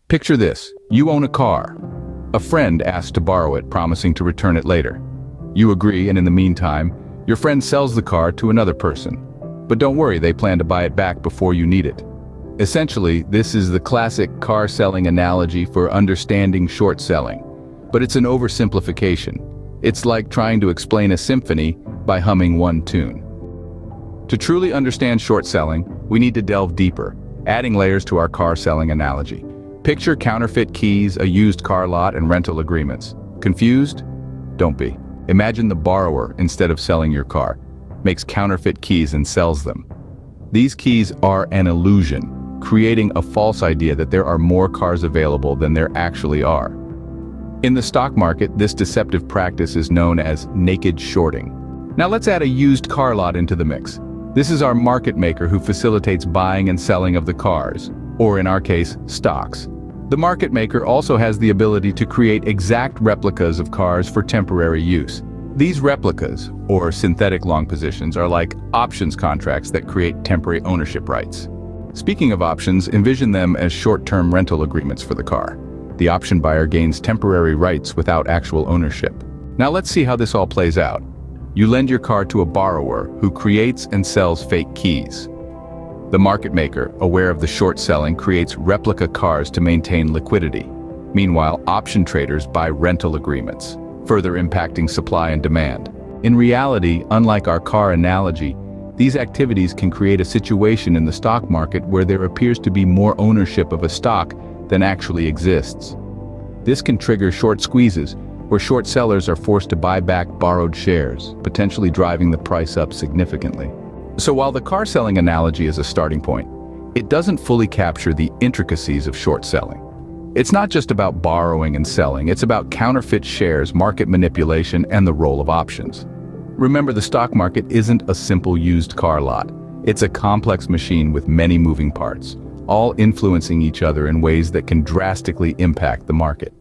Picture this, you own a car. A friend asks to borrow it, promising to return it later. You agree, and in the meantime, your friend sells the car to another person. But don't worry, they plan to buy it back before you need it. Essentially, this is the classic car selling analogy for understanding short selling. But it's an oversimplification. It's like trying to explain a symphony by humming one tune. To truly understand short selling, we need to delve deeper, adding layers to our car selling analogy. Picture counterfeit keys, a used car lot, and rental agreements. Confused? Don't be. Imagine the borrower, instead of selling your car, makes counterfeit keys and sells them. These keys are an illusion, creating a false idea that there are more cars available than there actually are. In the stock market, this deceptive practice is known as naked shorting. Now let's add a used car lot into the mix. This is our market maker who facilitates buying and selling of the cars, or in our case, stocks. The market maker also has the ability to create exact replicas of cars for temporary use. These replicas, or synthetic long positions, are like options contracts that create temporary ownership rights. Speaking of options, envision them as short-term rental agreements for the car. The option buyer gains temporary rights without actual ownership. Now let's see how this all plays out. You lend your car to a borrower who creates and sells fake keys. The market maker, aware of the short selling, creates replica cars to maintain liquidity. Meanwhile, option traders buy rental agreements, further impacting supply and demand. In reality, unlike our car analogy, these activities can create a situation in the stock market where there appears to be more ownership of a stock than actually exists. This can trigger short squeezes, where short sellers are forced to buy back borrowed shares, potentially driving the price up significantly. So while the car selling analogy is a starting point, it doesn't fully capture the intricacies of short selling. It's not just about borrowing and selling, it's about counterfeit shares, market manipulation, and the role of options. Remember, the stock market isn't a simple used car lot. It's a complex machine with many moving parts, all influencing each other in ways that can drastically impact the market.